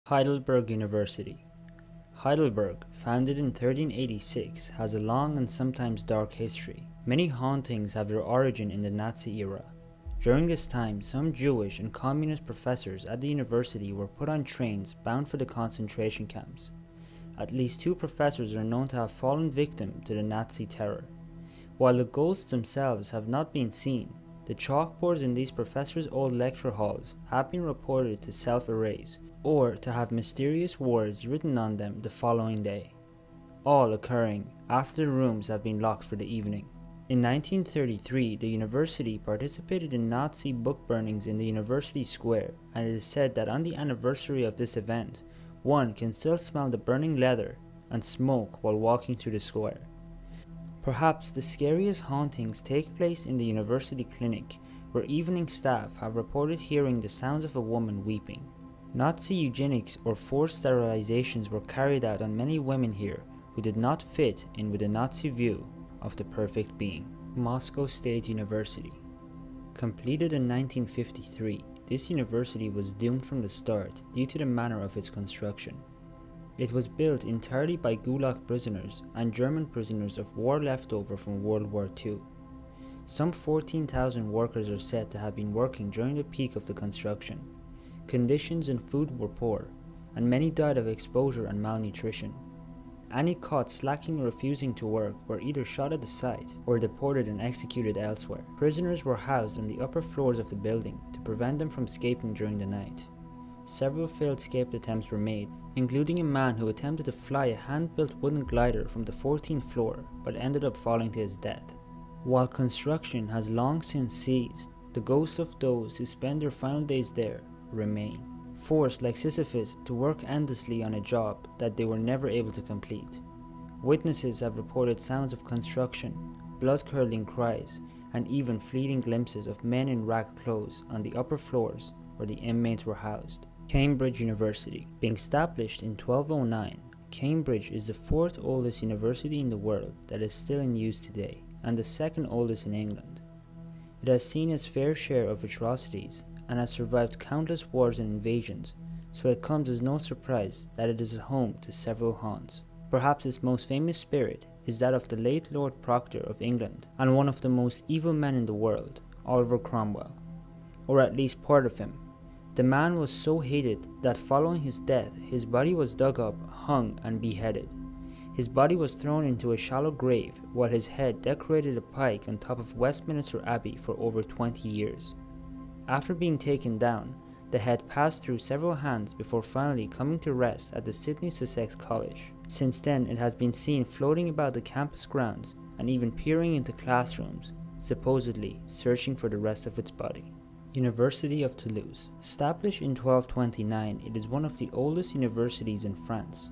Heidelberg University. Heidelberg, founded in 1386, has a long and sometimes dark history. Many hauntings have their origin in the Nazi era. During this time, some Jewish and communist professors at the university were put on trains bound for the concentration camps. At least 2 professors are known to have fallen victim to the Nazi terror. While the ghosts themselves have not been seen, the chalkboards in these professors' old lecture halls have been reported to self-erase or to have mysterious words written on them the following day, all occurring after the rooms have been locked for the evening. In 1933, the university participated in Nazi book burnings in the university square, and it is said that on the anniversary of this event, one can still smell the burning leather and smoke while walking through the square. Perhaps the scariest hauntings take place in the university clinic, where evening staff have reported hearing the sounds of a woman weeping. Nazi eugenics or forced sterilizations were carried out on many women here who did not fit in with the Nazi view of the perfect being. Moscow State University. Completed in 1953, this university was doomed from the start due to the manner of its construction. It was built entirely by Gulag prisoners and German prisoners of war left over from World War II. Some 14,000 workers are said to have been working during the peak of the construction. Conditions and food were poor, and many died of exposure and malnutrition. Any caught slacking or refusing to work were either shot at the site or deported and executed elsewhere. Prisoners were housed on the upper floors of the building to prevent them from escaping during the night. Several failed escape attempts were made, including a man who attempted to fly a hand-built wooden glider from the 14th floor but ended up falling to his death. While construction has long since ceased, the ghosts of those who spend their final days there remain, forced like Sisyphus to work endlessly on a job that they were never able to complete. Witnesses have reported sounds of construction, blood-curdling cries, and even fleeting glimpses of men in ragged clothes on the upper floors where the inmates were housed. Cambridge University. Being established in 1209, Cambridge is the 4th oldest university in the world that is still in use today, and the 2nd oldest in England. It has seen its fair share of atrocities and has survived countless wars and invasions, so it comes as no surprise that it is home to several haunts. Perhaps its most famous spirit is that of the late Lord Proctor of England and one of the most evil men in the world, Oliver Cromwell, or at least part of him. The man was so hated that following his death, his body was dug up, hung, and beheaded. His body was thrown into a shallow grave, while his head decorated a pike on top of Westminster Abbey for over 20 years. After being taken down, the head passed through several hands before finally coming to rest at the Sydney Sussex College. Since then, it has been seen floating about the campus grounds and even peering into classrooms, supposedly searching for the rest of its body. University of Toulouse. Established in 1229, it is one of the oldest universities in France.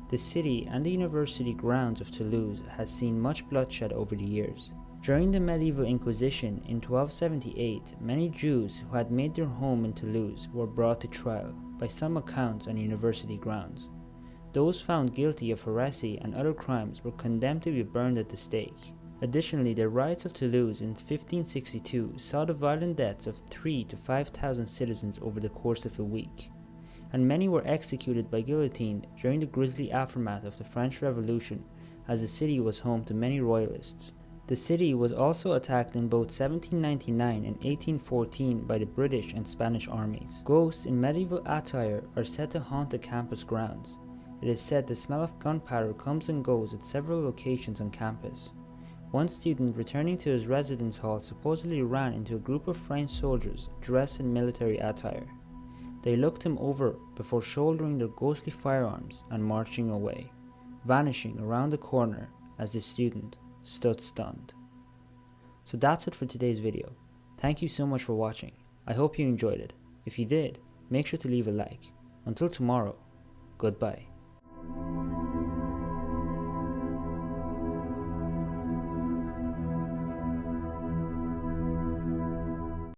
The city and the university grounds of Toulouse has seen much bloodshed over the years. During the medieval Inquisition in 1278, many Jews who had made their home in Toulouse were brought to trial, by some accounts on university grounds. Those found guilty of heresy and other crimes were condemned to be burned at the stake. Additionally, the riots of Toulouse in 1562 saw the violent deaths of 3,000 to 5,000 citizens over the course of a week, and many were executed by guillotine during the grisly aftermath of the French Revolution, as the city was home to many royalists. The city was also attacked in both 1799 and 1814 by the British and Spanish armies. Ghosts in medieval attire are said to haunt the campus grounds. It is said the smell of gunpowder comes and goes at several locations on campus. One student returning to his residence hall supposedly ran into a group of French soldiers dressed in military attire. They looked him over before shouldering their ghostly firearms and marching away, vanishing around the corner as the student stood stunned. So that's it for today's video. Thank you so much for watching. I hope you enjoyed it. If you did, make sure to leave a like. Until tomorrow, goodbye.